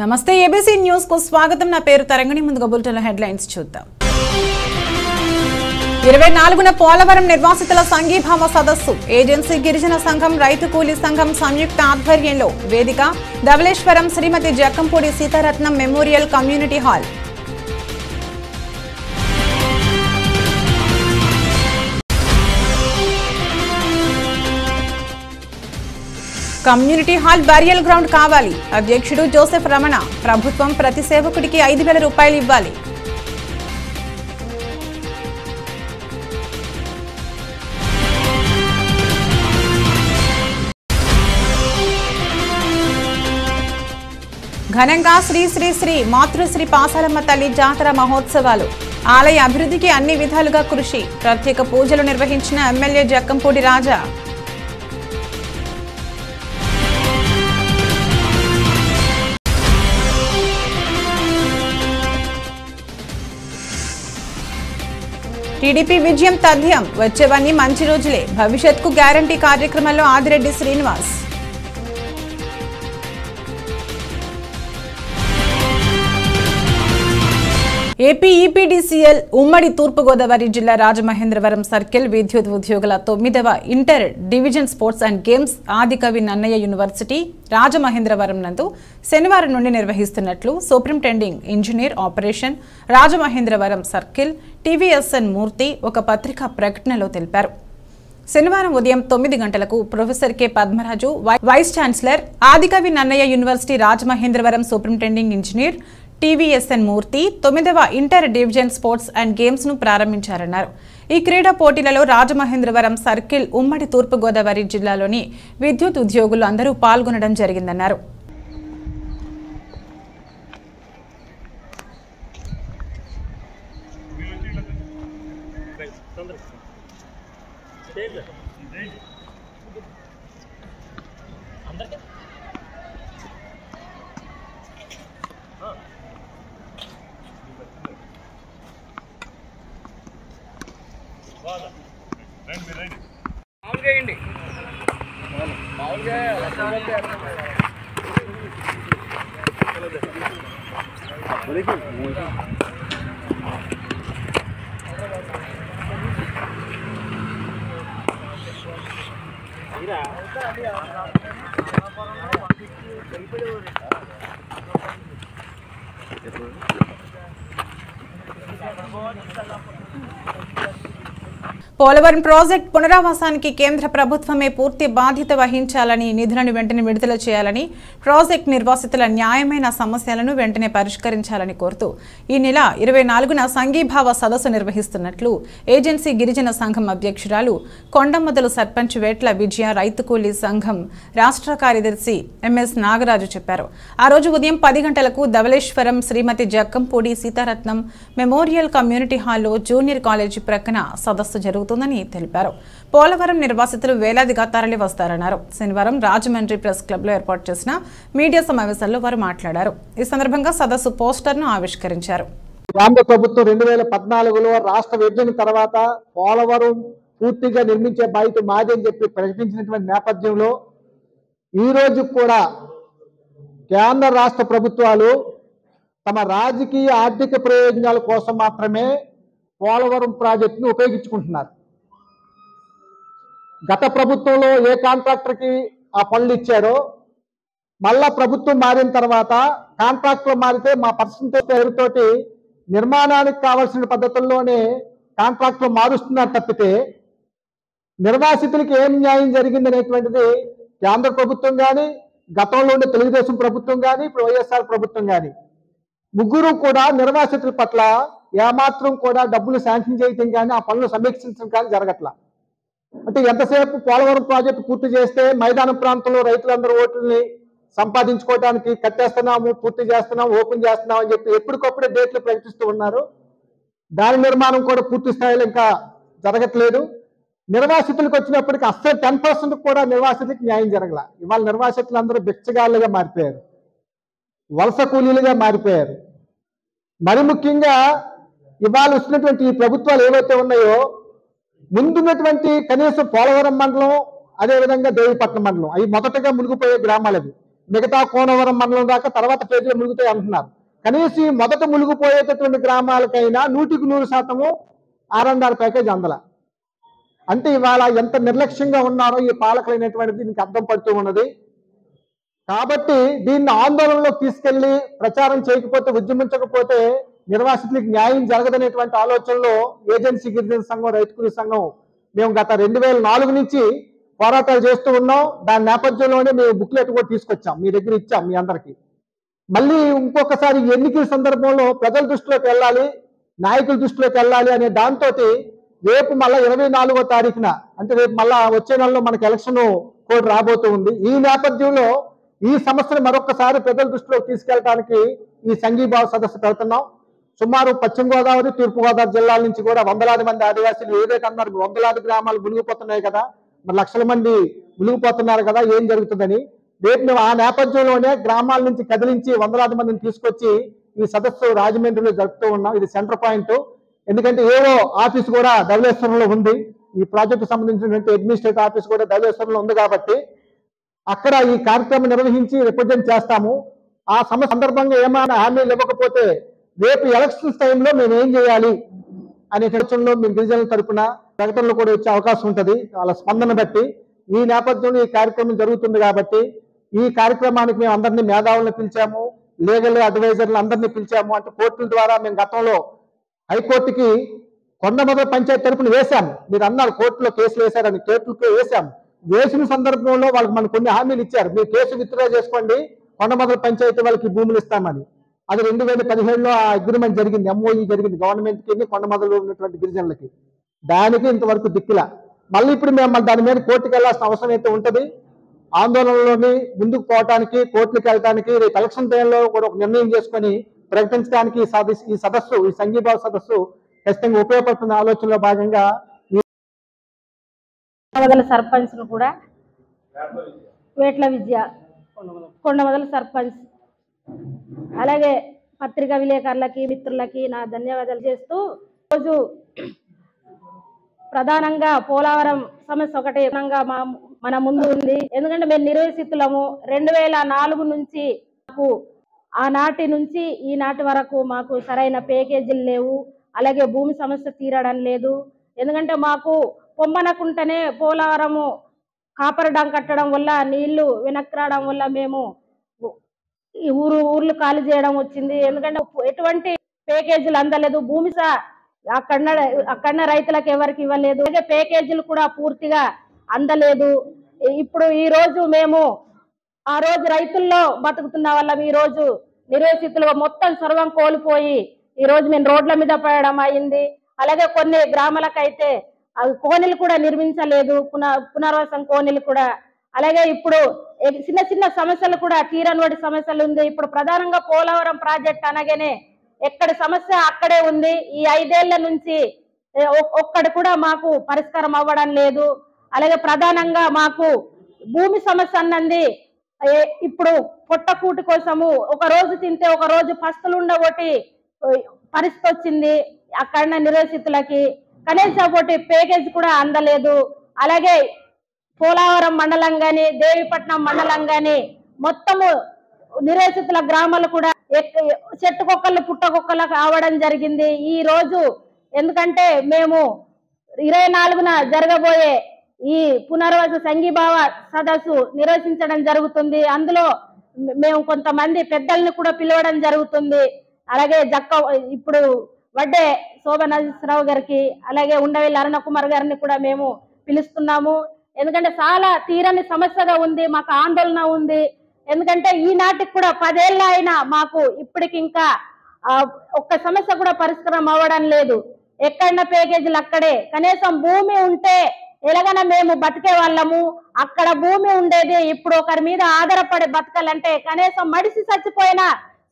నమస్తే ABC news కు స్వాగతం। నా పేరు తరంగిణి। ముందుగా బులెటిన్ హెడ్లైన్స్ చూద్దాం। 24న పోలవరం నిర్వాసితుల సంఘీభావ సదస్సు ఏజెన్సీ గిరిజన సంఘం రైతు కూలీ సంఘం సంయుక్త ఆధ్వర్యంలో వేదిక Dhavaleswaram Shrimati Jakkampudi Seetharatnam memorial community hall. Community hall burial ground కావాలి। అధ్యక్షుడు జోసెఫ్ రమణ। ప్రభుత్వం ప్రతి సేవకుడికి 5,000 రూపాయలు ఇవ్వాలి। ఘనంగా శ్రీ శ్రీ శ్రీ మాతృశ్రీ పాసాలమ్మ తల్లి జాతర మహోత్సవాలు। ఆలయ అభివృద్ధికి అన్ని విధాలుగా కృషి। ప్రత్యేక పూజలు నిర్వహించిన ఎమ్మెల్యే జక్కంపూడి రాజా। టీడీపీ విజయం తథ్యం। వచ్చేవన్నీ మంచి రోజులే। భవిష్యత్కు గ్యారంటీ కార్యక్రమంలో ఆదిరెడ్డి శ్రీనివాస్। ఏపీ ఈపీడీసీఎల్ ఉమ్మడి తూర్పుగోదావరి జిల్లా రాజమహేంద్రవరం సర్కిల్ విద్యుత్ ఉద్యోగుల 9వ inter division sports and games Adikavi Nannaya university Rajamahendravaram నందు శనివారం నుండి నిర్వహిస్తున్నట్లు superintending engineer operation Rajamahendravaram circle TVSN Murthy ఒక పత్రికా ప్రకటనలో తెలిపారు। శనివారం ఉదయం 9 గంటలకు professor K Padmaraju vice chancellor Adikavi Nannaya university Rajamahendravaram superintending engineer TVSN Murthy 9వ inter division sports and games ను ప్రారంభించారన్నారు। ఈ క్రీడా పోటీలలో రాజమహేంద్రవరం సర్కిల్ ఉమ్మడి తూర్పుగోదావరి జిల్లాలోని విద్యుత్ ఉద్యోగులు అందరూ పాల్గొనడం జరిగిందన్నారు। పోలవరం ప్రాజెక్ట్ పునరావాసానికి కేంద్ర ప్రభుత్వమే పూర్తి బాధ్యత వహించాలని, నిధులను వెంటనే విడుదల చేయాలని, ప్రాజెక్ట్ నిర్వాసితుల న్యాయమైన సమస్యలను వెంటనే పరిష్కరించాలని కోరుతూ ఈ నెల 24న సంఘీభావ సదస్సు నిర్వహిస్తున్నట్లు ఏజెన్సీ గిరిజన సంఘం అధ్యక్షురాలు కొండమొదలు సర్పంచ్ వేట్ల విజయ రైతు కూలీ సంఘం రాష్ట్ర కార్యదర్శి ఎంఎస్ నాగరాజు చెప్పారు। ఆ రోజు ఉదయం 10 గంటలకు ధవళేశ్వరం శ్రీమతి జక్కంపూడి సీతారత్నం మెమోరియల్ కమ్యూనిటీ హాల్లో జూనియర్ కాలేజీ ప్రక్కన సదస్సు జరుగుతుంది తెలిపారు। పోలవరం నిర్వాసితులు వేలాదిగా తరలి వస్తారన్నారు। శనివారం రాజమండ్రి ప్రెస్ క్లబ్ లో ఏర్పాటు చేసిన మీడియా సమావేశంలో వారు మాట్లాడారు। ఈ సందర్భంగా సదస్సు పోస్టర్ ను ఆవిష్కరించారు। కేంద్ర ప్రభుత్వం 2014లో రాష్ట్ర విభజన తర్వాత పోలవరం పూర్తిగా నిర్మించే బాధ్యత మాది అని చెప్పి ప్రకటించినటువంటి నేపథ్యంలో ఈ రోజు కూడా కేంద్ర రాష్ట్ర ప్రభుత్వాలు తమ రాజకీయ ఆర్థిక ప్రయోజనాల కోసం మాత్రమే పోలవరం ప్రాజెక్టును ఉపయోగించుకుంటున్నారు। గత ప్రభుత్వంలో ఏ కాంట్రాక్టర్కి ఆ పనులు ఇచ్చారో మళ్ళా ప్రభుత్వం మారిన తర్వాత కాంట్రాక్టర్ మారితే మా పర్సంటేజ్ పేరుతోటి నిర్మాణానికి కావాల్సిన పద్ధతుల్లోనే కాంట్రాక్టర్ మారుస్తున్నారు తప్పితే నిర్వాసితులకి ఏం న్యాయం జరిగిందనేటువంటిది కేంద్ర ప్రభుత్వం కానీ, గతంలో ఉండే తెలుగుదేశం ప్రభుత్వం కానీ, ఇప్పుడు వైఎస్ఆర్ ప్రభుత్వం కానీ ముగ్గురు కూడా నిర్వాసితుల పట్ల ఏమాత్రం కూడా డబ్బులు శాంక్షన్ చేయటం కానీ, ఆ పనులు సమీక్షించడం కానీ జరగట్లా। అంటే ఎంతసేపు పోలవరం ప్రాజెక్టు పూర్తి చేస్తే మైదాన ప్రాంతంలో రైతులందరూ ఓట్లని సంపాదించుకోవడానికి కట్టేస్తున్నాము, పూర్తి చేస్తున్నాము, ఓపెన్ చేస్తున్నాం అని చెప్పి ఎప్పటికప్పుడే డేట్లు ప్రకటిస్తూ ఉన్నారు। దాని నిర్మాణం కూడా పూర్తి స్థాయిలో ఇంకా జరగట్లేదు। నిర్వాసితులకు వచ్చినప్పటికీ అస్సలు 10% కూడా నిర్వాసితులకు న్యాయం జరగల। ఇవాళ నిర్వాసితులందరూ బిచ్చగాళ్ళుగా మారిపోయారు, వలస కూలీలుగా మారిపోయారు। మరి ముఖ్యంగా ఇవాళ వస్తున్నటువంటి ఈ ప్రభుత్వాలు ఏవైతే ఉన్నాయో ముందున్నటువంటి కనీసం పోలవరం మండలం అదే విధంగా దేవీపట్నం మండలం అవి మొదటగా మునిగిపోయే గ్రామాలు అవి మిగతా కోనవరం మండలం దాకా తర్వాత ఫేజ్లో ములుగుతాయి అంటున్నారు. కనీసం మొదట మునిగిపోయేటటువంటి గ్రామాలకైనా 100% R&R ప్యాకేజ్ అందల. అంటే ఇవాళ ఎంత నిర్లక్ష్యంగా ఉన్నారో ఈ పాలకులైనటువంటి దీనికి అర్థం పడుతూ ఉన్నది. కాబట్టి దీన్ని ఆందోళనలోకి తీసుకెళ్లి ప్రచారం చేయకపోతే, ఉద్యమించకపోతే నిర్వాసితులకు న్యాయం జరగదనేటువంటి ఆలోచనలో ఏజెన్సీ గిరిజన సంఘం, రైతు కూలీ సంఘం మేము గత 2004 నుంచి పోరాటాలు చేస్తూ ఉన్నాం. దాని నేపథ్యంలోనే మేము బుక్లెట్ కూడా తీసుకొచ్చాం, మీ దగ్గర ఇచ్చాం మీ అందరికీ. మళ్ళీ ఇంకొకసారి ఎన్నికల సందర్భంలో ప్రజల దృష్టిలోకి వెళ్ళాలి, నాయకుల దృష్టిలోకి వెళ్ళాలి అనే దాంతో రేపు మళ్ళీ 24వ తారీఖున, అంటే రేపు మళ్ళా వచ్చే నెలలో మనకి ఎలక్షన్ కోడ్ రాబోతూ ఉంది. ఈ నేపథ్యంలో ఈ సమస్యను మరొకసారి ప్రజల దృష్టిలోకి తీసుకెళ్ళడానికి ఈ సంఘీభావ సదస్సు పెడుతున్నాం. సుమారు పశ్చిమ గోదావరి, తూర్పు గోదావరి జిల్లాల నుంచి కూడా వందలాది మంది ఆదివాసీలు ఏదైతే అన్నారు, వందలాది గ్రామాలు మునిగిపోతున్నాయి కదా, మరి లక్షల మంది మునిగిపోతున్నారు కదా, ఏం జరుగుతుందని రేపు మేము ఆ నేపథ్యంలోనే గ్రామాల నుంచి కదిలించి వందలాది మందిని తీసుకొచ్చి ఈ సదస్సు రాజమండ్రిలో జరుపుతూ ఉన్నాం. ఇది సెంటర్ పాయింట్. ఎందుకంటే ఏవో ఆఫీస్ కూడా ధవళేశ్వరంలో ఉంది, ఈ ప్రాజెక్టు సంబంధించినటువంటి అడ్మినిస్ట్రేటివ్ ఆఫీస్ కూడా ధవళేశ్వరంలో ఉంది. కాబట్టి అక్కడ ఈ కార్యక్రమం నిర్వహించి రిప్రజెంట్ చేస్తాము. ఆ సమస్య సందర్భంగా ఏమైనా హామీలు ఇవ్వకపోతే రేపు ఎలక్షన్స్ టైంలో మేము ఏం చేయాలి అనే చర్చల్లో మేము గిరిజనుల తరపున ప్రకటనలు కూడా వచ్చే అవకాశం ఉంటుంది వాళ్ళ స్పందన బట్టి. ఈ నేపథ్యంలో ఈ కార్యక్రమం జరుగుతుంది. కాబట్టి ఈ కార్యక్రమానికి మేము అందరినీ మేధావులను పిలిచాము, లీగల్ అడ్వైజర్లు అందరినీ పిలిచాము. అంటే కోర్టుల ద్వారా మేము గతంలో హైకోర్టుకి కొండమొదల పంచాయతీ తరపున వేశాము. మీరు అన్నారు కోర్టులో కేసులు వేశారని, కోర్టులో వేశాము. వేసిన సందర్భంలో వాళ్ళకి మనకు కొన్ని హామీలు ఇచ్చారు, మీరు కేసు విత్డ్రా చేసుకోండి, కొండమొదల పంచాయతీ వాళ్ళకి భూములు ఇస్తామని. అది 2017లో ఆ అగ్రిమెంట్ జరిగింది, MOU జరిగింది గవర్నమెంట్కి కొండమొదలు ఉన్నటువంటి గిరిజనులకి. దానికి ఇంతవరకు దిక్కులా. మళ్ళీ ఇప్పుడు మేము దాని మీద కోర్టుకు వెళ్లాల్సిన అవసరం అయితే ఉంటుంది. ఆందోళనలోని ముందుకు పోవటానికి, కోర్టులకు వెళ్ళటానికి రేపు ఎలక్షన్ టైంలో కూడా ఒక నిర్ణయం చేసుకొని ప్రకటించడానికి ఈ సదస్సు, ఈ సంఘీభావ సదస్సు ఖచ్చితంగా ఉపయోగపడుతున్న ఆలోచనలో భాగంగా సర్పంచ్లు కూడా వేట్ల విద్య, కొండమొదల సర్పంచ్, అలాగే పత్రికా విలేకరులకి, మిత్రులకి నా ధన్యవాదాలు చేస్తూ, రోజు ప్రధానంగా పోలవరం సమస్య ఒకటి మన ముందు ఉంది. ఎందుకంటే మేము నిర్వసితులము. 2004 నుంచి మాకు ఆనాటి నుంచి ఈనాటి వరకు మాకు సరైన ప్యాకేజీలు లేవు. అలాగే భూమి సమస్య తీరడం లేదు. ఎందుకంటే మాకు పొమ్మనకుంటేనే పోలవరము కాపర్ డాం కట్టడం వల్ల నీళ్లు వెనక్కి రావడం వల్ల మేము ఈ ఊర్లు ఖాళీ వచ్చింది. ఎందుకంటే ఎటువంటి ప్యాకేజీలు అందలేదు. భూమి అక్కడ రైతులకు ఎవరికి ఇవ్వలేదు. అలాగే ప్యాకేజీలు కూడా పూర్తిగా అందలేదు. ఇప్పుడు ఈ రోజు మేము ఆ రోజు రైతుల్లో బతుకుతున్న వాళ్ళం, ఈ రోజు నిర్వసితులుగా మొత్తం సర్వం కోల్పోయి ఈ రోజు మేము రోడ్ల మీద పడడం అయింది. అలాగే కొన్ని గ్రామాలకైతే కోనీలు కూడా నిర్మించలేదు, పునర్వాసం కోనీలు కూడా. అలాగే ఇప్పుడు చిన్న చిన్న సమస్యలు కూడా తీరనివాటి సమస్యలు ఉంది. ఇప్పుడు ప్రధానంగా పోలవరం ప్రాజెక్ట్ అనగానే ఎక్కడి సమస్య అక్కడే ఉంది. ఈ 5 ఏళ్ల నుంచి ఒక్కడి కూడా మాకు పరిష్కారం అవ్వడం లేదు. అలాగే ప్రధానంగా మాకు భూమి సమస్య అన్నది ఇప్పుడు పొట్టకూటి కోసము ఒక రోజు తింటే ఒక రోజు పస్తులు ఉండబోటి పరిస్థితి వచ్చింది. అక్కడ నిర్వసితులకి కనీసం ఒకటి ప్యాకేజ్ కూడా అందలేదు. అలాగే పోలవరం మండలం గాని, దేవీపట్నం మండలం గాని మొత్తము నిర్వసితుల గ్రామాలు కూడా చెట్టుకొక్కలు పుట్టకొక్కలు కావడం జరిగింది ఈ రోజు. ఎందుకంటే మేము 24న జరగబోయే ఈ పునర్వాస సంఘీభావ సదస్సు నిర్వహించడం జరుగుతుంది. అందులో మేము కొంతమంది పెద్దల్ని కూడా పిలవడం జరుగుతుంది. అలాగే ఇప్పుడు వడ్డే శోభనాథరావు గారికి, అలాగే ఉండవెల్లి అరుణ కుమార్ గారిని కూడా మేము పిలుస్తున్నాము. ఎందుకంటే చాలా తీరని సమస్యగా ఉంది, మాకు ఆందోళన ఉంది. ఎందుకంటే ఈనాటికి కూడా 10 ఏళ్ళు అయినా మాకు ఇప్పటికి ఇంకా ఒక్క సమస్య కూడా పరిష్కారం అవ్వడం లేదు. ఎక్కడన్నా ప్యాకేజీలు అక్కడే. కనీసం భూమి ఉంటే ఎలాగైనా మేము బతికే వాళ్ళము. అక్కడ భూమి ఉండేది. ఇప్పుడు ఒకరి మీద ఆధారపడి బతకాలంటే కనీసం మడిసి చచ్చిపోయిన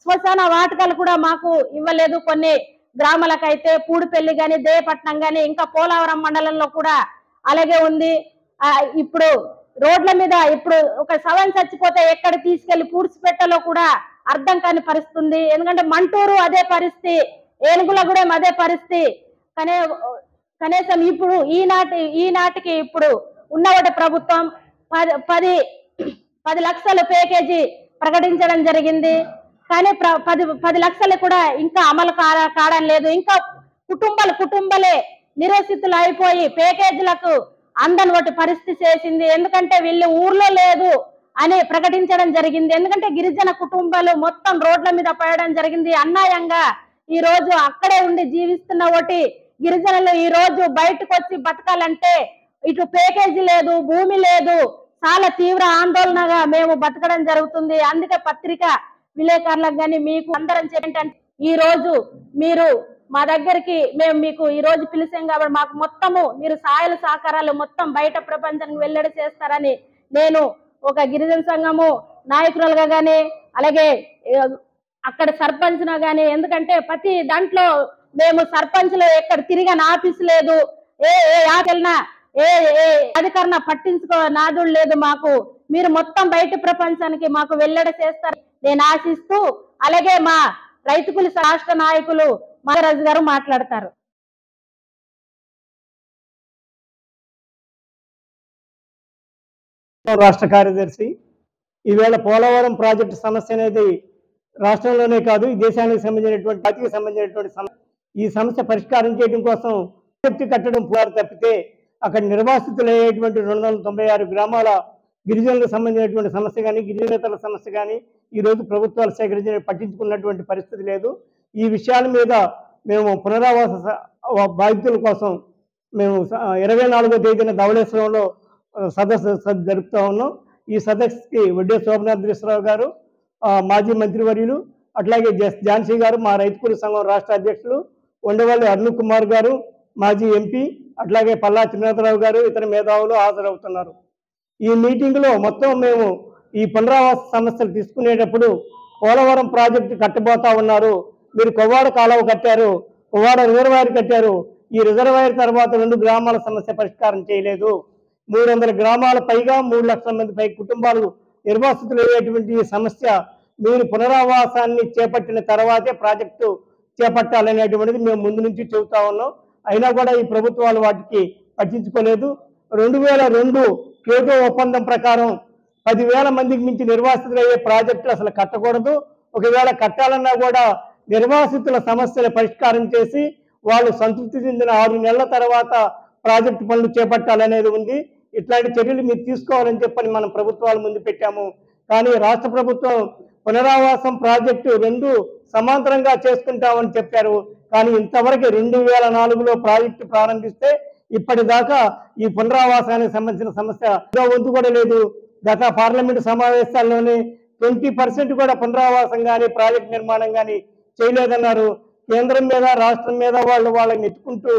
శ్మశాన వాటికలు కూడా మాకు ఇవ్వలేదు. కొన్ని గ్రామాలకైతే పూడిపల్లి గాని, దేవపట్నం గాని, ఇంకా పోలవరం మండలంలో కూడా అలాగే ఉంది. ఇప్పుడు రోడ్ల మీద ఇప్పుడు ఒక శవం చచ్చిపోతే ఎక్కడ తీసుకెళ్లి పూడ్చిపెట్టలో కూడా అర్థం కాని పరిస్థితి. ఎందుకంటే మంటూరు అదే పరిస్థితి, ఏనుగులగూడెం అదే పరిస్థితి. కనీసం ఇప్పుడు ఈనాటికి ఇప్పుడు ఉన్నవాటి ప్రభుత్వం 10 లక్షల ప్యాకేజీ ప్రకటించడం జరిగింది. కానీ 10 లక్షలు కూడా ఇంకా అమలు కావడం లేదు. ఇంకా కుటుంబాలే నిరసితులు అయిపోయి ప్యాకేజీలకు అందనటి పరిస్థితి చేసింది. ఎందుకంటే వీళ్ళు ఊర్లో లేదు అని ప్రకటించడం జరిగింది. ఎందుకంటే గిరిజన కుటుంబాలు మొత్తం రోడ్ల మీద పడడం జరిగింది. అన్యాయంగా ఈ రోజు అక్కడే ఉండి జీవిస్తున్న ఒకటి గిరిజనులు ఈ రోజు బయటకు వచ్చి బతకాలంటే ఇటు ప్యాకేజీ లేదు, భూమి లేదు, చాలా తీవ్ర ఆందోళనగా మేము బతకడం జరుగుతుంది. అందుకే పత్రిక విలేకరులకు కానీ మీకు అందరం ఏంటంటే ఈ రోజు మీరు మా దగ్గరికి మేము మీకు ఈ రోజు పిలిచాం కాబట్టి మాకు మొత్తము మీరు సహాయాలు సహకారాలు మొత్తం బయట ప్రపంచానికి వెల్లడి చేస్తారని నేను ఒక గిరిజన సంఘము నాయకురాలుగా కానీ అలాగే అక్కడ సర్పంచ్గా కానీ, ఎందుకంటే ప్రతి దాంట్లో మేము సర్పంచ్లు ఎక్కడ తిరిగిన ఆఫీస్ లేదు, ఏ ఆకెళ్ళినా ఏ అధికారణ పట్టించుకో నాదుడు లేదు. మాకు మీరు మొత్తం బయట ప్రపంచానికి మాకు వెల్లడి చేస్తారు నేను ఆశిస్తూ, అలాగే మా రైతు కూలి రాష్ట్ర నాయకులు మహారాజు గారు మాట్లాడతారు. రాష్ట్ర కార్యదర్శి, ఈవేళ పోలవరం ప్రాజెక్టు సమస్య అనేది రాష్ట్రంలోనే కాదు ఈ దేశానికి సంబంధించినటువంటి జాతికి సంబంధించినటువంటి సమస్య. ఈ సమస్య పరిష్కారం చేయడం కోసం ప్రాజెక్టు కట్టడం పురారు తప్పితే అక్కడ నిర్వాసితులయ్యేటువంటి 296 గ్రామాల గిరిజనులకు సంబంధించినటువంటి సమస్య కానీ గిరిజనేతల సమస్య కానీ ఈరోజు ప్రభుత్వాలు సేకరించి పట్టించుకున్నటువంటి పరిస్థితి లేదు. ఈ విషయాల మీద మేము పునరావాస బాధితుల కోసం మేము 24వ తేదీన ధవళేశ్వరంలో సదస్సు జరుపుతా ఉన్నాం. ఈ సదస్సుకి వడ్డే శోభనాద్రీశ్వరరావు గారు, మాజీ మంత్రివర్యులు, అట్లాగే ఝాన్సీ గారు, మా రైతు కూలి సంఘం రాష్ట్ర అధ్యక్షులు, ఉండవల్లి అరుణ్ కుమార్ గారు, మాజీ ఎంపీ, అట్లాగే పల్లా త్రినాథరావు గారు, ఇతర మేధావులు హాజరవుతున్నారు. ఈ మీటింగ్లో మొత్తం మేము ఈ పునరావాస సమస్యలు తీసుకునేటప్పుడు పోలవరం ప్రాజెక్టు కట్టబోతా ఉన్నారు, మీరు కొవ్వాడ కాలువ కట్టారు, కొవ్వాడ రిజర్వాయర్ కట్టారు, ఈ రిజర్వాయర్ తర్వాత 2 గ్రామాల సమస్య పరిష్కారం చేయలేదు, 300 గ్రామాల పైగా 3 లక్షల మంది పై కుటుంబాలు నిర్వాసితులు అయ్యేటువంటి ఈ సమస్య మీరు పునరావాసాన్ని చేపట్టిన తర్వాతే ప్రాజెక్టు చేపట్టాలనేటువంటిది మేము ముందు నుంచి చెబుతా ఉన్నాం. అయినా కూడా ఈ ప్రభుత్వాలు వాటికి పట్టించుకోలేదు. 2002 క్యోటో ఒప్పందం ప్రకారం 10,000 మందికి మించి నిర్వాసితులు అయ్యే ప్రాజెక్టులు అసలు కట్టకూడదు. ఒకవేళ కట్టాలన్నా కూడా నిర్వాసితుల సమస్యలు పరిష్కారం చేసి వాళ్ళు సంతృప్తి చెందిన 6 నెలల తర్వాత ప్రాజెక్టు పనులు చేపట్టాలనేది ఉంది. ఇట్లాంటి చర్యలు మీరు తీసుకోవాలని చెప్పని మనం ప్రభుత్వాల ముందు పెట్టాము. కానీ రాష్ట్ర ప్రభుత్వం పునరావాసం ప్రాజెక్టు 2 సమాంతరంగా చేసుకుంటామని చెప్పారు. కానీ ఇంతవరకు 2004లో ప్రాజెక్టు ప్రారంభిస్తే ఇప్పటిదాకా ఈ పునరావాసానికి సంబంధించిన సమస్య వంతు కూడా లేదు. గత పార్లమెంటు సమావేశాల్లోనే 20% కూడా పునరావాసం కానీ ప్రాజెక్టు నిర్మాణం కానీ చేయలేదన్నారు. కేంద్రం మీద రాష్ట్రం మీద వాళ్ళని ఎత్తుకుంటూ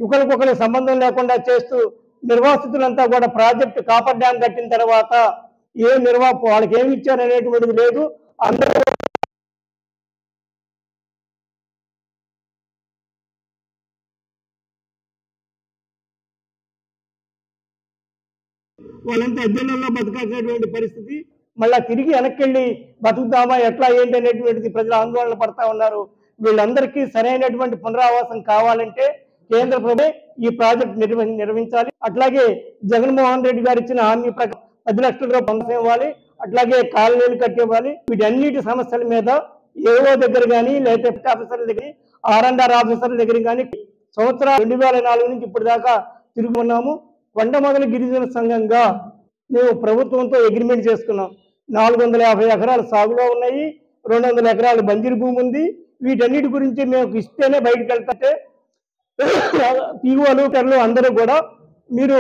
ఒకరికొకరి సంబంధం లేకుండా చేస్తూ నిర్వాసితులంతా కూడా ప్రాజెక్టు కాపర్ డ్యాం కట్టిన తర్వాత వాళ్ళకి ఏమి ఇచ్చారు అనేటువంటిది లేదు. అందరూ వాళ్ళంతా అద్దెలలో బతకాల్సినటువంటి పరిస్థితి. మళ్ళా తిరిగి వెనక్కి బతుకుతామా ఎట్లా ఏంటి అనేటువంటిది ప్రజలు ఆందోళన పడతా ఉన్నారు. వీళ్ళందరికీ సరైనటువంటి పునరావాసం కావాలంటే కేంద్ర ప్రభుత్వం ఈ ప్రాజెక్ట్ నిర్వహించాలి. అట్లాగే జగన్మోహన్ రెడ్డి గారు ఇచ్చిన హామీ ప్రకారం 10 లక్షల రూపాయలు ఇవ్వాలి, అట్లాగే కాలనీలు కట్టివ్వాలి. వీటన్నిటి సమస్యల మీద ఏఓ దగ్గర కానీ లేకపోతే ఆఫీసర్ల దగ్గర R&R ఆఫీసర్ల దగ్గర కానీ సంవత్సరాలు 2004 నుంచి ఇప్పుడు దాకా తిరిగి ఉన్నాము. కొండమొదల గిరిజన సంఘంగా మేము ప్రభుత్వంతో అగ్రిమెంట్ చేసుకున్నాం. 450 ఎకరాలు సాగులో ఉన్నాయి, 200 ఎకరాలు బంజరు భూమి ఉంది. వీటన్నిటి గురించి మేము ఇస్తేనే బయటకు వెళ్తే పీఓలు టర్లు అందరూ కూడా మీరు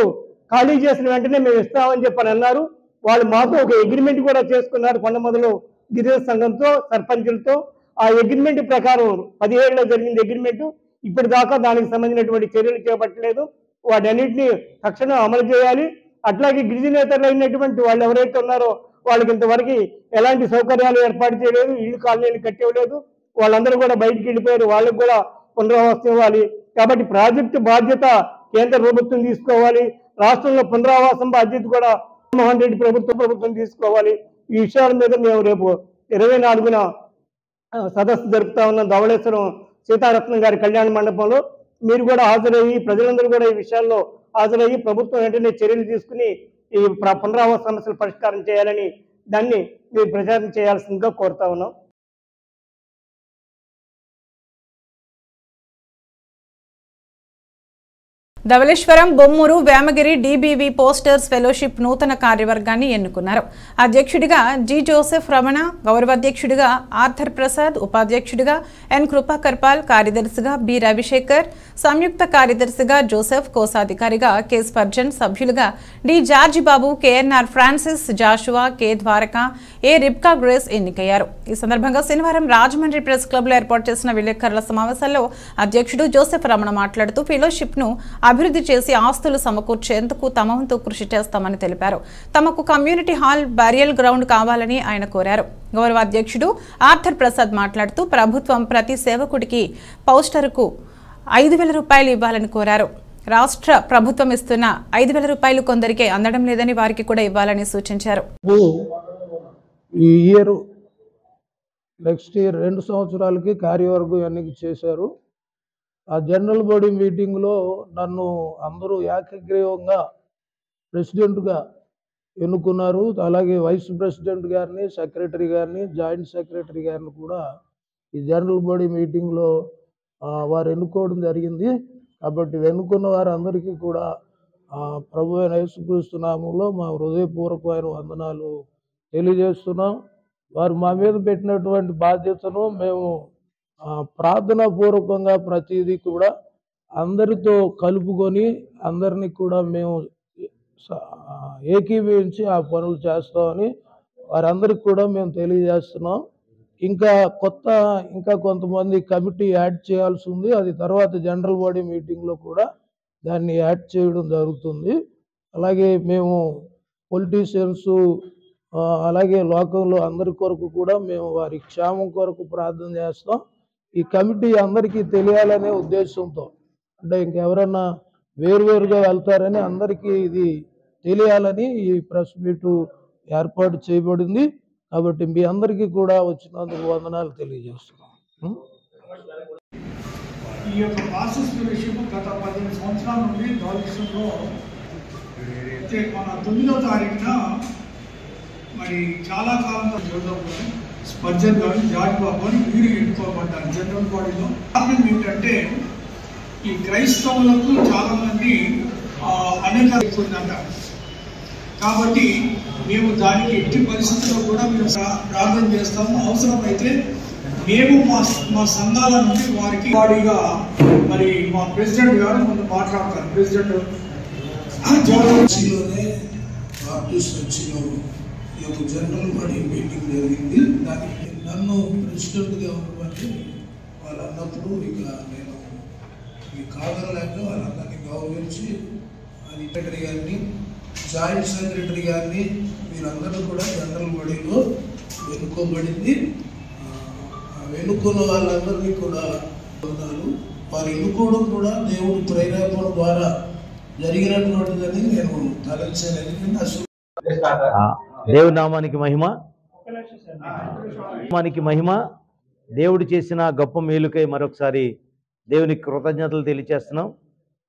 ఖాళీ చేసిన వెంటనే మేము ఇస్తామని చెప్పని అన్నారు. వాళ్ళు మాతో ఒక అగ్రిమెంట్ కూడా చేసుకున్నారు కొండమొదలు గిరిజన సంఘంతో, సర్పంచులతో. ఆ అగ్రిమెంట్ ప్రకారం 17లో జరిగింది అగ్రిమెంట్. ఇప్పటిదాకా దానికి సంబంధించినటువంటి చర్యలు చేపట్టలేదు. వాటన్నిటిని తక్షణం అమలు చేయాలి. అట్లాగే గిరిజనేతలు అయినటువంటి వాళ్ళు ఎవరైతే ఉన్నారో వాళ్ళకి ఇంతవరకు ఎలాంటి సౌకర్యాలు ఏర్పాటు చేయలేదు, ఇల్లు కాలనీలు కట్టేయలేదు. వాళ్ళందరూ కూడా బయటికి వెళ్ళిపోయారు, వాళ్ళకి కూడా పునరావాసం ఇవ్వాలి. కాబట్టి ప్రాజెక్టు బాధ్యత కేంద్ర ప్రభుత్వం తీసుకోవాలి, రాష్ట్రంలో పునరావాసం బాధ్యత కూడా జగన్మోహన్ రెడ్డి ప్రభుత్వం తీసుకోవాలి. ఈ విషయాల మీద మేము రేపు 24న సదస్సు జరుపుతా ఉన్నాం ధవళేశ్వరం సీతారత్నం గారి కళ్యాణ మండపంలో. మీరు కూడా హాజరయ్యి ప్రజలందరూ కూడా ఈ విషయాల్లో హాజరయ్యి ప్రభుత్వం వెంటనే చర్యలు తీసుకుని ఈ పునరావాస సమస్యలు పరిష్కారం చేయాలని దాన్ని మీరు ప్రచారం చేయాల్సిందిగా కోరుతా ఉన్నాం. Dhavaleswaram, Bommuru, Vemagiri DBV pastors fellowship నూతన కార్యవర్గాన్ని ఎన్నుకున్నారు. అధ్యక్షుడిగా జి జోసెఫ్ రమణ, గౌరవాధ్యక్షుడిగా ఆర్థర్ ప్రసాద్, ఉపాధ్యక్షుడిగా ఎన్ కృపాకర్ పాల్, కార్యదర్శిగా బి రవిశేఖర్, సంయుక్త కార్యదర్శిగా జోసెఫ్, కోశాధికారిగా కె స్పర్జన్, సభ్యులుగా D Georgebabu, KNR Francis, Joshua, K Dwaraka, A Rebekah Grace ఎన్నికయ్యారు. ఈ సందర్భంగా శనివారం రాజమండ్రి ప్రెస్ క్లబ్లో ఏర్పాటు చేసిన విలేకరుల సమావేశంలో అధ్యక్షుడు జోసెఫ్ రమణ మాట్లాడుతూ ఫెలోషిప్ ను అభివృద్ధి చేసి ఆస్తులు సమకూర్చేందుకు తమ వంతు కృషి చేస్తామని తెలిపారు. తమకు కమ్యూనిటీ హాల్, బరియల్ గ్రౌండ్ కావాలని ఆయన కోరారు. గౌరవాధ్యక్షుడు ఆర్థర్ ప్రసాద్ మాట్లాడుతూ ప్రభుత్వం ప్రతి సేవకుడికి పోస్టర్కు 5,000 రూపాయలు ఇవ్వాలని కోరారు. రాష్ట్ర ప్రభుత్వం ఇస్తున్న 5,000 రూపాయలు కొందరికే అందడం లేదని వారికి కూడా ఇవ్వాలని సూచించారు. ఈ ఇయర్ నెక్స్ట్ ఇయర్ 2 సంవత్సరాలకి కార్యవర్గం ఎన్నిక చేశారు. ఆ జనరల్ బాడీ మీటింగ్లో నన్ను అందరూ ఏకగ్రీవంగా ప్రెసిడెంట్గా ఎన్నుకున్నారు. అలాగే వైస్ ప్రెసిడెంట్ గారిని, సెక్రటరీ గారిని, జాయింట్ సెక్రటరీ గారిని కూడా ఈ జనరల్ బాడీ మీటింగ్లో వారు ఎన్నుకోవడం జరిగింది. కాబట్టి ఎన్నుకున్న వారందరికీ కూడా ప్రభు అయిన యేసుక్రీస్తు నామములో మా హృదయపూర్వకమైన వందనాలు తెలియజేస్తున్నాం. వారు మా మీద పెట్టినటువంటి బాధ్యతను మేము ప్రార్థనా పూర్వకంగా ప్రతిదీ కూడా అందరితో కలుపుకొని అందరినీ కూడా మేము ఏకీభవించి ఆ పనులు చేస్తామని వారందరికీ కూడా మేము తెలియజేస్తున్నాం. ఇంకా కొంతమంది కమిటీ యాడ్ చేయాల్సి ఉంది. అది తర్వాత జనరల్ బాడీ మీటింగ్లో కూడా దాన్ని యాడ్ చేయడం జరుగుతుంది. అలాగే మేము పొలిటీషియన్స్ అలాగే లోకంలో అందరి కొరకు కూడా మేము వారి క్షేమం కొరకు ప్రార్థన చేస్తాం. ఈ కమిటీ అందరికీ తెలియాలనే ఉద్దేశంతో, అంటే ఇంకెవరన్నా వేరువేరుగా వెళ్తారని అందరికీ ఇది తెలియాలని ఈ ప్రెస్ మీటు ఏర్పాటు చేయబడింది. కాబట్టి మీ అందరికీ కూడా వచ్చినందుకు వందనాలు తెలియజేస్తున్నాం. ఈ యొక్క ప్రాసెస్ విషయం గత 15 సంవత్సరాల నుండి ధవళేశ్వరంలో మన 9వ తారీఖున మరి చాలా కాలంగా జోసెఫ్ స్పర్జన్ గారు, జార్జ్ బాబు అని వీరు ఎన్నుకోబడ్డారు జనరల్ బాడీలో. కారణం ఏంటంటే ఈ క్రైస్తవులకు చాలా మంది అనేక అంటారు. కాబట్టి మేము దానికి ఎట్టి పరిస్థితుల్లో కూడా మేము ప్రార్థన చేస్తాము. అవసరమైతే మేము మా సంఘాల నుండి వారికి బాడీగా మరి మా ప్రెసిడెంట్ గారు ముందు మాట్లాడతారు. ప్రెసిడెంట్ ఈ యొక్క జనరల్ బాడీ మీటింగ్ జరిగింది. దానికి నన్ను ప్రెసిడెంట్గా ఉండమని వాళ్ళు అన్నప్పుడు ఇక నేను కాదనలేక వాళ్ళందరినీ గౌరవించి అది సెక్రటరీ గారిని, జాయింట్ సెక్రటరీ గారిని వీరందరూ కూడా జనరల్ బాడీలో ఎన్నుకోబడింది. ఎన్నుకున్న వాళ్ళందరినీ కూడా ఉన్నారు. వారు ఎన్నుకోవడం కూడా దేవుడి ప్రేరేపణ ద్వారా జరిగినటువంటిదని నేను తలంచాను. ఎందుకంటే దేవుడి నామానికి మహిమ. దేవుడు చేసిన గొప్ప మేలుకై మరొకసారి దేవునికి కృతజ్ఞతలు తెలియజేస్తున్నాం.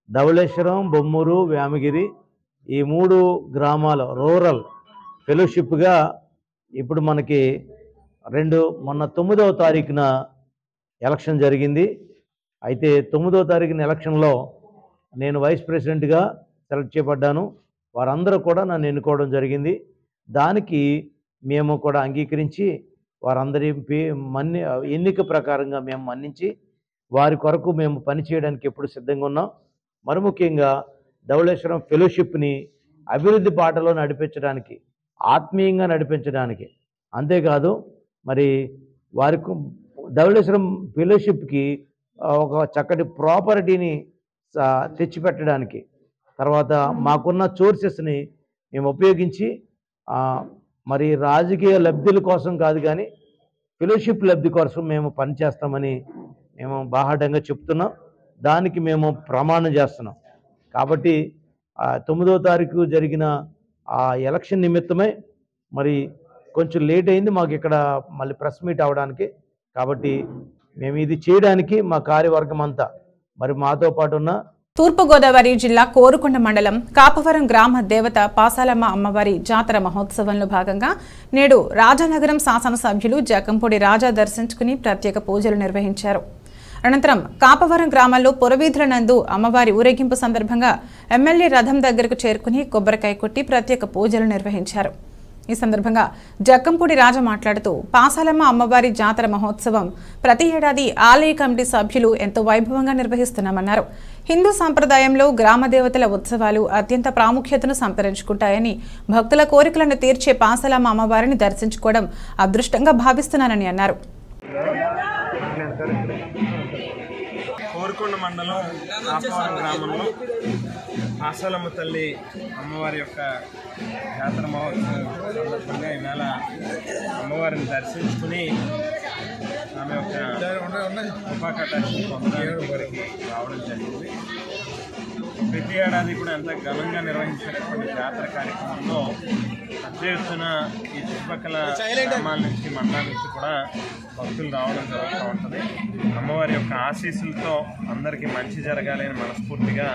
ధవళేశ్వరం, బొమ్మూరు, వేమగిరి ఈ 3 గ్రామాల రూరల్ ఫెలోషిప్గా ఇప్పుడు మనకి మొన్న 9వ తారీఖున ఎలక్షన్ జరిగింది. అయితే 9వ తారీఖున ఎలక్షన్లో నేను వైస్ ప్రెసిడెంట్గా సెలెక్ట్ చేయబడ్డాను. వారందరూ కూడా నన్ను ఎన్నుకోవడం జరిగింది. దానికి మేము కూడా అంగీకరించి వారందరి ఎన్నిక ప్రకారంగా మేము మన్నించి వారి కొరకు మేము పనిచేయడానికి ఎప్పుడు సిద్ధంగా ఉన్నాం. మరి ముఖ్యంగా ధవళేశ్వరం ఫెలోషిప్ని అభివృద్ధి బాటలో నడిపించడానికి, ఆత్మీయంగా నడిపించడానికి, అంతేకాదు మరి వారికి ధవళేశ్వరం ఫెలోషిప్కి ఒక చక్కటి ప్రాపర్టీని తెచ్చిపెట్టడానికి, తర్వాత మాకున్న సోర్సెస్ని మేము ఉపయోగించి మరి రాజకీయ లబ్ధుల కోసం కాదు కానీ ఫెలోషిప్ లబ్ధి కోసం మేము పనిచేస్తామని మేము బాహాటంగా చెప్తున్నాం. దానికి మేము ప్రమాణం చేస్తున్నాం. కాబట్టి 9వ తారీఖు జరిగిన ఆ ఎలక్షన్ నిమిత్తమై మరి కొంచెం లేట్ అయింది మాకు ఇక్కడ మళ్ళీ ప్రెస్ మీట్ అవ్వడానికి. కాబట్టి మేము ఇది చేయడానికి మా కార్యవర్గం అంతా మరి మాతో పాటు ఉన్న తూర్పుగోదావరి జిల్లా కోరుకొండ మండలం కాపవరం గ్రామ దేవత పాసాలమ్మ అమ్మవారి జాతర మహోత్సవంలో భాగంగా నేడు రాజానగరం శాసనసభ్యులు జకంపూడి రాజా దర్శించుకుని ప్రత్యేక పూజలు నిర్వహించారు. అనంతరం కాపవరం గ్రామంలో పురవీధుల నందు అమ్మవారి ఊరేగింపు సందర్భంగా ఎమ్మెల్యే రథం దగ్గరకు చేరుకుని కొబ్బరికాయ కొట్టి ప్రత్యేక పూజలు నిర్వహించారు. ఈ సందర్భంగా జక్కంపూడి రాజా మాట్లాడుతూ పాసాలమ్మ అమ్మవారి జాతర మహోత్సవం ప్రతి ఏడాది ఆలయ కమిటీ సభ్యులు ఎంతో వైభవంగా నిర్వహిస్తున్నామన్నారు. హిందూ సంప్రదాయంలో గ్రామ దేవతల ఉత్సవాలు అత్యంత ప్రాముఖ్యతను సంతరించుకుంటాయని, భక్తుల కోరికలను తీర్చే పాసాలమ్మ అమ్మవారిని దర్శించుకోవడం అదృష్టంగా భావిస్తున్నానని అన్నారు. కోరుకొండ మండలం కాపవరం గ్రామంలో పాసాలమ్మ తల్లి అమ్మవారి యొక్క జాతర మహోత్సవం సందర్భంగా ఈవేళ అమ్మవారిని దర్శించుకుని ఆమె యొక్క కృపాకటాక్షం పొందడానికి ఇక్కడికి రావడం జరిగింది. ప్రతి ఏడాది కూడా ఎంత ఘనంగా నిర్వహించేటటువంటి జాతర కార్యక్రమంలో పెద్ద ఎత్తున ఈ చుట్టుపక్కల గ్రామాల నుంచి మండలాల నుంచి కూడా భక్తులు రావడం జరుగుతూ ఉంటుంది. అమ్మవారి యొక్క ఆశీస్సులతో అందరికీ మంచి జరగాలి అని మనస్ఫూర్తిగా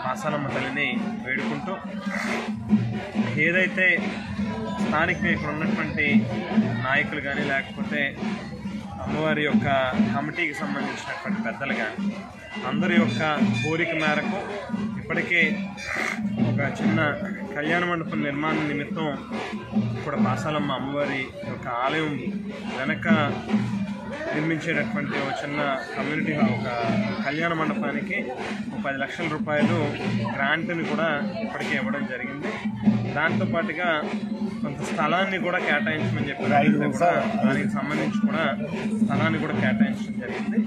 పాసాలమ్మ తల్లిని వేడుకుంటూ, ఏదైతే స్థానికంగా ఇక్కడ ఉన్నటువంటి నాయకులు కానీ లేకపోతే అమ్మవారి యొక్క కమిటీకి సంబంధించినటువంటి పెద్దలు కానీ అందరి యొక్క కోరిక మేరకు ఇప్పటికే ఒక చిన్న కళ్యాణ మండపం నిర్మాణం నిమిత్తం కూడా పాసాలమ్మ అమ్మవారి యొక్క ఆలయం వెనక నిర్మించేటటువంటి ఒక చిన్న కమ్యూనిటీ ఒక కళ్యాణ మండపానికి 10 లక్షల రూపాయలు గ్రాంట్ని కూడా ఇప్పటికే ఇవ్వడం జరిగింది. దాంతోపాటుగా కొంత స్థలాన్ని కూడా కేటాయించమని చెప్పారు. కూడా దానికి సంబంధించి కూడా స్థలాన్ని కూడా కేటాయించడం జరిగింది.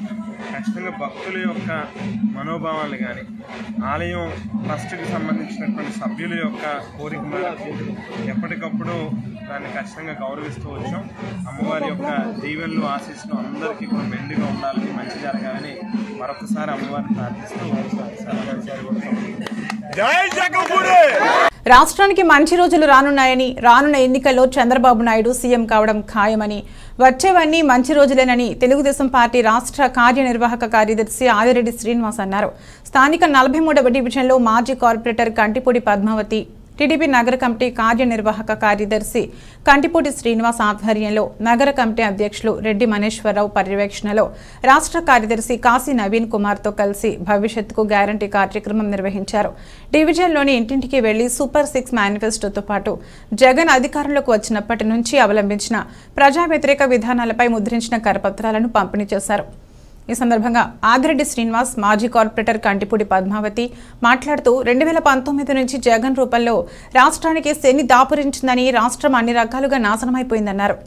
ఖచ్చితంగా భక్తుల యొక్క మనోభావాలు కానీ ఆలయం ట్రస్ట్కి సంబంధించినటువంటి సభ్యుల యొక్క కోరిక మేరకు ఎప్పటికప్పుడు దాన్ని ఖచ్చితంగా గౌరవిస్తూ వచ్చాం. అమ్మవారి యొక్క దీవెనలు ఆశీస్సులు అందరికీ కూడా మెండుగా ఉండాలని, మంచి జరగాలని మరొకసారి అమ్మవారిని ప్రార్థిస్తూ రాష్ట్రానికి మంచి రోజులు రానున్నాయని, రానున్న ఎన్నికల్లో చంద్రబాబు నాయుడు సీఎం కావడం ఖాయమని, వచ్చేవన్నీ మంచి రోజులేనని తెలుగుదేశం పార్టీ రాష్ట్ర కార్యనిర్వాహక కార్యదర్శి ఆదిరెడ్డి శ్రీనివాస్ అన్నారు. స్థానిక 43వ డివిజన్లో మాజీ కార్పొరేటర్ కంటిపూడి పద్మావతి, టీడీపీ నగర కమిటీ కార్యనిర్వాహక కార్యదర్శి కంటిపూడి శ్రీనివాస్ ఆధ్వర్యంలో నగర కమిటీ అధ్యక్షులు రెడ్డి మనేశ్వరరావు పర్యవేక్షణలో రాష్ట్ర కార్యదర్శి కాశీ నవీన్ కుమార్తో కలిసి భవిష్యత్తుకు గ్యారంటీ కార్యక్రమం నిర్వహించారు. డివిజన్లోని ఇంటింటికి వెళ్లి సూపర్ 6 మేనిఫెస్టోతో పాటు జగన్ అధికారంలోకి వచ్చినప్పటి నుంచి అవలంబించిన ప్రజా వ్యతిరేక విధానాలపై ముద్రించిన కరపత్రాలను పంపిణీ చేశారు. ఈ సందర్భంగా ఆదిరెడ్డి శ్రీనివాస్, మాజీ కార్పొరేటర్ కంటిపూడి పద్మావతి మాట్లాడుతూ 2019 నుంచి జగన్ రూపంలో రాష్ట్రానికి శని దాపురించిందని, రాష్ట్రం అన్ని రకాలుగా నాశనమైపోయిందన్నారు.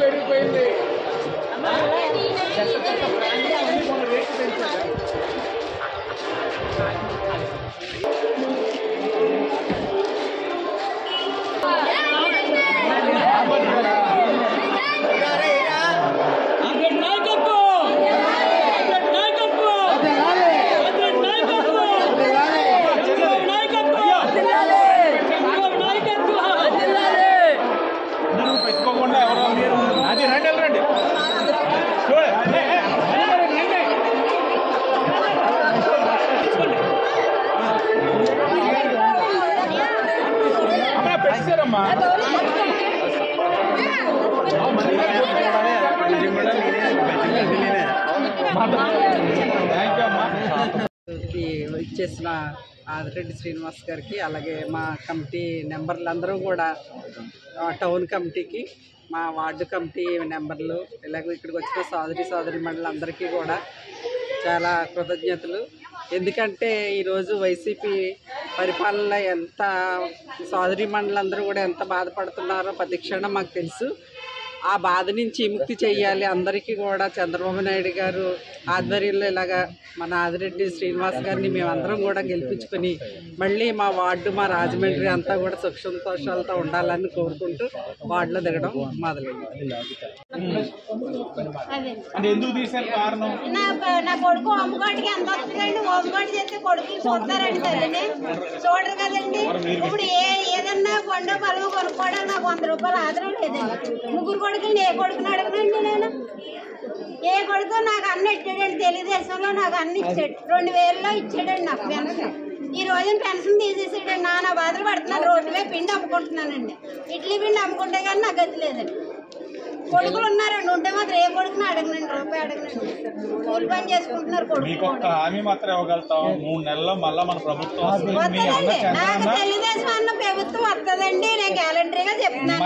పెరిగిపోయింది. ఇచ్చేసిన ఆదిరెడ్డి శ్రీనివాస్ గారికి, అలాగే మా కమిటీ నెంబర్లందరూ కూడా, టౌన్ కమిటీకి, మా వార్డు కమిటీ నెంబర్లు, ఇలాగ ఇక్కడికి వచ్చిన సోదరి మండలందరికీ కూడా చాలా కృతజ్ఞతలు. ఎందుకంటే ఈరోజు వైసీపీ పరిపాలన ఎంత సోదరి మండలందరూ కూడా ఎంత బాధపడుతున్నారో ప్రతి క్షణం మాకు తెలుసు. ఆ బాధ నుంచి విముక్తి చేయాలి. అందరికీ కూడా చంద్రబాబు నాయుడు గారు ఆధ్వర్యంలో ఇలాగా మన ఆదిరెడ్డి శ్రీనివాస్ గారిని మేమందరం కూడా గెలిపించుకొని మళ్ళీ మా వార్డు మా రాజమండ్రి అంతా కూడా సుఖ సంతోషాలతో ఉండాలని కోరుకుంటూ వార్డులో దిగడం మొదలైంది. నా కొడుకు అమ్మగోటికి ఎంత వస్తుందండి? హోంగోటి చేస్తే కొడుకులు చూస్తారంటారండి, చూడరు కదండి. ఇప్పుడు ఏదన్నా కొండ పొలం కొనుక్కోవడానికి నాకు 100 రూపాయలు ఆధారం లేదండి. 3 కొడుకులు ఏ కొడుకుని అడగనండి నేను. ఏ కొడుకు నాకు అన్ని ఇచ్చాడండి, తెలుగుదేశంలో నాకు అన్ని ఇచ్చాడు. 2000లో ఇచ్చాడండి నాకు పెన్షన్. ఈ రోజున పెన్షన్ తీసేసాడండి. నానా బాధలు పడుతున్నాను. రోడ్డు మీద పిండి అమ్ముకుంటున్నానండి. ఇడ్లీ పిండి అమ్ముకుంటే కానీ నాకు గతి లేదండి. కొడుకులు ఉన్నారండి, ఉంటే మాత్రం ఏ కొడుకుని అడగనండి, రూపాయి అడగనండి. కూలి పని చేసుకుంటున్నారు కొడుకు. హామీ మాత్రం ఇవ్వగలుగుతాం 3 నెలల్లో మళ్ళీ మన ప్రభుత్వం వస్తుందండి. నాకు తెలుగుదేశం అన్న ప్రభుత్వం వస్తుందండి. నేను గ్యారంటీగా చెప్తున్నాను.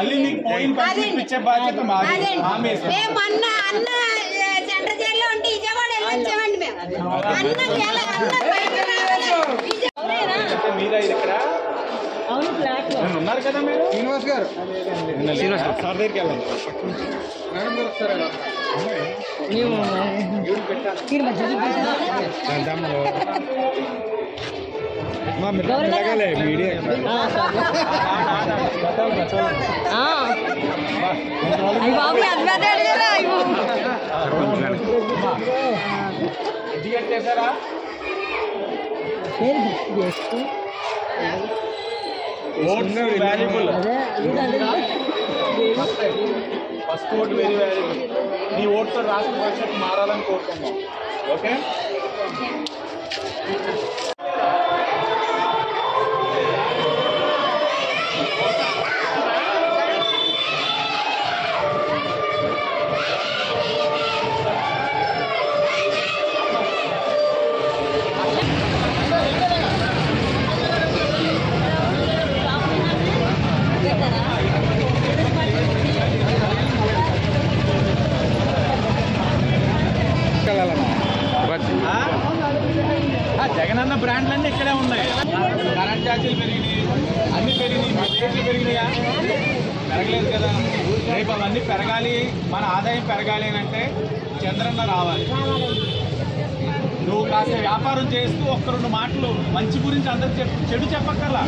మేము మొన్న అన్న సెంట్రల్ జైల్లో ఉంటే విజయవాడ వెళ్ళొచ్చామండి. మేము ఉన్నారు కదా మీరు శ్రీనివాస్ గారు సార్ దగ్గరికి వెళ్ళండి. మీడియా చేశారా? Valuable, first vote very valuable. నీ ఓట్తో రాష్ట్ర భవిష్యత్తు మారాలని కోరుకుందాం. ఓకే, జగనన్న బ్రాండ్లన్నీ ఇక్కడే ఉన్నాయి. కరెంట్ ఛార్జీలు పెరిగినాయి, అన్ని పెరిగినాయి. మా రేట్లు పెరిగినాయా? పెరగలేదు కదా. రేపు అవన్నీ పెరగాలి, మన ఆదాయం పెరగాలి అని అంటే చంద్రన్న రావాలి. నువ్వు కాస్త వ్యాపారం చేస్తూ 1-2 మాటలు మంచి గురించి అందరికి చెడు చెప్పక్కర్లా,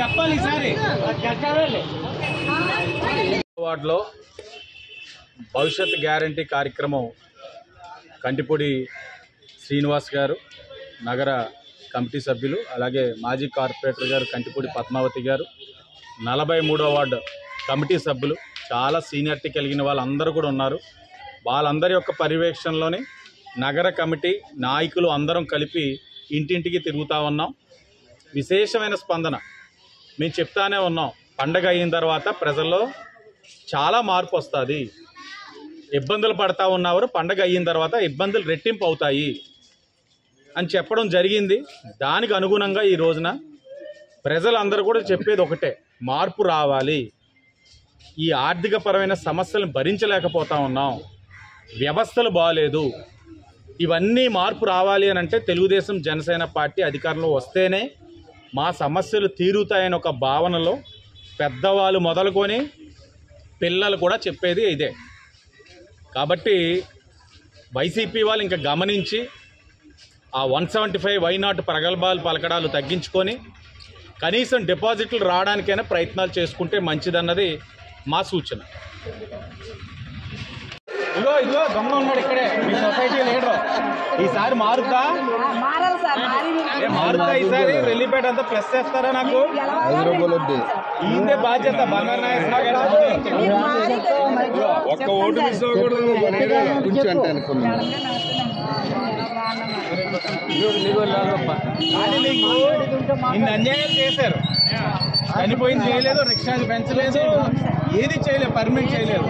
చెప్పాలి. ఈసారి వార్డులో భవిష్యత్ గ్యారంటీ కార్యక్రమం కంటిపూడి శ్రీనివాస్ గారు, నగర కమిటీ సభ్యులు, అలాగే మాజీ కార్పొరేటర్ గారు కంటిపూడి పద్మావతి గారు, 43వ వార్డు కమిటీ సభ్యులు, చాలా సీనియారిటీ కలిగిన వాళ్ళందరూ కూడా ఉన్నారు. వాళ్ళందరి యొక్క పర్యవేక్షణలోని నగర కమిటీ నాయకులు అందరం కలిపి ఇంటింటికి తిరుగుతూ ఉన్నాం. విశేషమైన స్పందన మేము చెప్తానే ఉన్నాం. పండగ అయిన తర్వాత ప్రజల్లో చాలా మార్పు వస్తుంది. ఇబ్బందులు పడతా ఉన్నవారు పండగ అయిన తర్వాత ఇబ్బందులు రెట్టింపు అవుతాయి అని చెప్పడం జరిగింది. దానికి అనుగుణంగా ఈ రోజున ప్రజలందరూ కూడా చెప్పేది ఒకటే, మార్పు రావాలి. ఈ ఆర్థికపరమైన సమస్యలను భరించలేకపోతా ఉన్నాం, వ్యవస్థలు బాగాలేదు, ఇవన్నీ మార్పు రావాలి అని అంటే తెలుగుదేశం జనసేన పార్టీ అధికారంలో వస్తేనే మా సమస్యలు తీరుతాయని ఒక భావనలో పెద్దవాళ్ళు మొదలుకొని పిల్లలు కూడా చెప్పేది ఇదే. కాబట్టి వైసీపీ వాళ్ళు ఇంకా గమనించి ఆ 175 వైనాట్ ప్రగల్భాలు పలకడాలు తగ్గించుకొని కనీసం డిపాజిట్లు రావడానికైనా ప్రయత్నాలు చేసుకుంటే మంచిదన్నది మా సూచన. ఇదిగో దొంగ ఉన్నాడు ఇక్కడే, మీ సొసైటీ లీడర్. ఈసారి మారుతా ఈసారి రెల్లిపేట అంతా ప్లస్ చేస్తారా? నాకు ఈయనే బాధ్యత. బంగారు నాయకుడు ఒక్క ఓటు మిస్ అవ్వకూడదు. ఇన్ని అన్యాయాలు చేశారు, చనిపోయింది చేయలేదు, రిక్షాలు పెంచలేదు, ఏది చేయలేదు, పర్మిట్ చేయలేదు.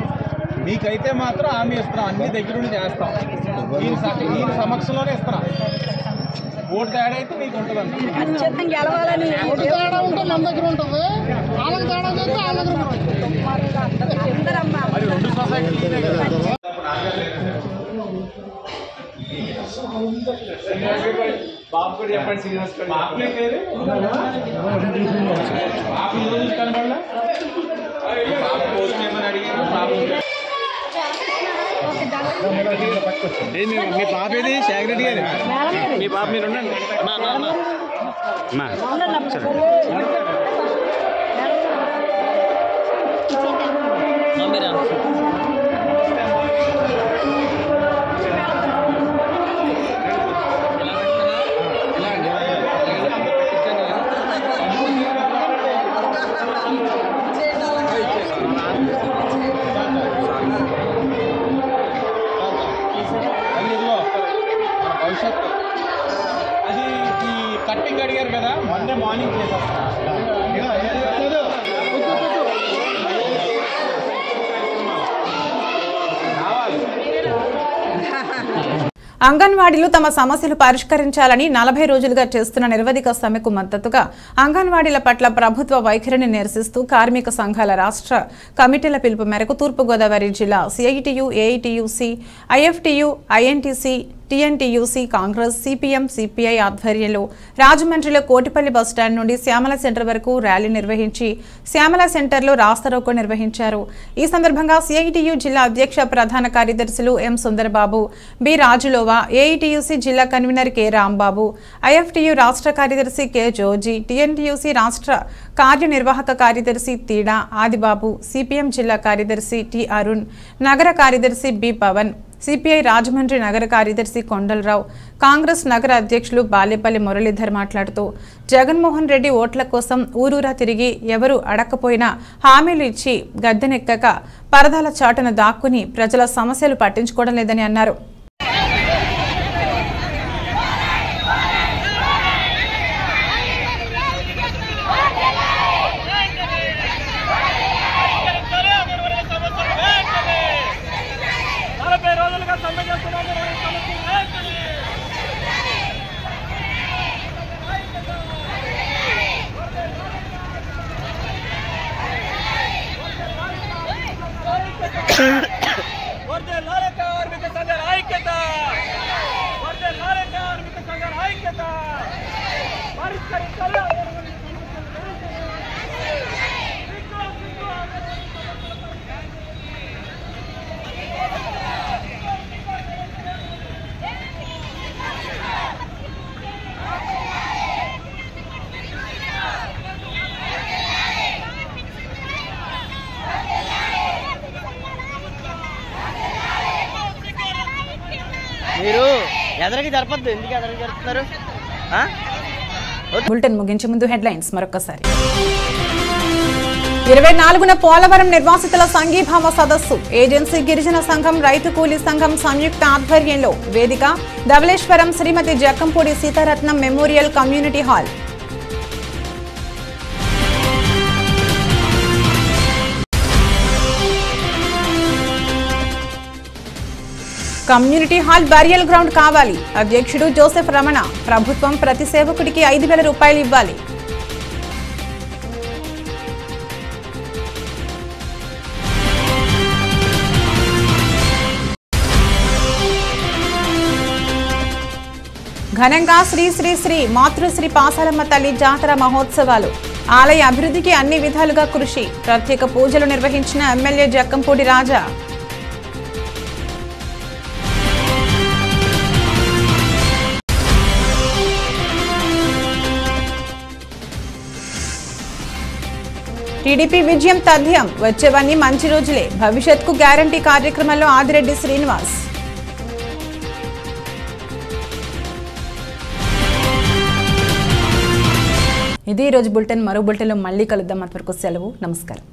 మీకైతే మాత్రం హామీ ఇస్తున్నాం, అన్ని దగ్గరుండి చేస్తాం. ఈయన సమక్షంలోనే ఇస్తున్నాం. ఓటు తేడా అయితే మీకు ఉంటుందండి. మరి 2 సొసైటీలు పాప కూడా చెప్పండి శ్రీనివాస్ గారు. పాపలే పేరు పాప ఈరోజు కనబడలా పాప పోస్ట్ ఏమని అడిగారు. పాప మీ పాప ఏది శేఖర్ రెడ్డి గారు? మీ పాప మీరు ఉండండి. అది ఈ కట్టింగ్ అడిగారు కదా, మండే మార్నింగ్ చేసేస్తాను. అంగన్వాడీలు తమ సమస్యలు పరిష్కరించాలని 40 రోజులుగా చేస్తున్న నిరవధిక సమ్మెకు మద్దతుగా అంగన్వాడీల పట్ల ప్రభుత్వ వైఖరిని నిరసిస్తూ కార్మిక సంఘాల రాష్ట్ర కమిటీల పిలుపు మేరకు తూర్పుగోదావరి జిల్లా CITU, AITUC, IFTU, INTUC, TNTUC, Congress, CPM, CPI ఆధ్వర్యంలో రాజమండ్రిలో కోటిపల్లి బస్టాండ్ నుండి శ్యామల సెంటర్ వరకు ర్యాలీ నిర్వహించి శ్యామల సెంటర్లో రాస్తారోకో నిర్వహించారు. ఈ సందర్భంగా సిఐటియు జిల్లా అధ్యక్ష ప్రధాన కార్యదర్శులు ఎం సుందరబాబు, బి రాజులోవా, ఏఐటియుసి జిల్లా కన్వీనర్ కె రాంబాబు, ఐఎఫ్టియు రాష్ట్ర కార్యదర్శి కె జోజీ, టీఎన్టీయూసీ రాష్ట్ర కార్యనిర్వాహక కార్యదర్శి తీడా ఆదిబాబు, సిపిఎం జిల్లా కార్యదర్శి టి అరుణ్, నగర కార్యదర్శి బి పవన్, సిపిఐ రాజమండ్రి నగర కార్యదర్శి కొండలరావు, కాంగ్రెస్ నగర అధ్యక్షులు బాలేపల్లి మురళీధర్ మాట్లాడుతూ జగన్మోహన్ రెడ్డి ఓట్ల కోసం ఊరూరా తిరిగి ఎవరు అడక్కపోయినా హామీలు ఇచ్చి గద్దెనెక్కక పరదాల చాటున దాక్కుని ప్రజల సమస్యలు పట్టించుకోవడం లేదని అన్నారు. మీరు ఎదరికి జరపద్దు, ఎందుకు ఎదరికి జరుపుతున్నారు? బులెటిన్ ముగించే ముందు హెడ్లైన్స్ మరొకసారి. 24న పోలవరం నిర్వాసితుల సంఘీభావ సదస్సు, ఏజెన్సీ గిరిజన సంఘం, రైతు కూలీ సంఘం సంయుక్త ఆధ్వర్యంలో వేదిక Dhavaleswaram Shrimati Jakkampudi Seetharatnam memorial community hall. Community hall burial ground కావాలి, అధ్యక్షుడు జోసెఫ్ రమణ. ప్రభుత్వం ప్రతి సేవకుడికి 5,000 రూపాయలు ఇవ్వాలి. ఘనంగా శ్రీ శ్రీ శ్రీ మాతృశ్రీ పాసాలమ్మ తల్లి జాతర మహోత్సవాలు, ఆలయ అభివృద్ధికి అన్ని విధాలుగా కృషి. ప్రత్యేక పూజలు నిర్వహించిన ఎమ్మెల్యే జక్కంపూడి రాజా. టీడీపీ విజయం తథ్యం, వచ్చేవన్నీ మంచి రోజులే. భవిష్యత్కు గ్యారంటీ కార్యక్రమంలో ఆదిరెడ్డి శ్రీనివాస్. ఇది ఈరోజు బులెటిన్. మరో బులెటిన్లో మళ్ళీ కలుద్దాం. అంతవరకు సెలవు. నమస్కారం.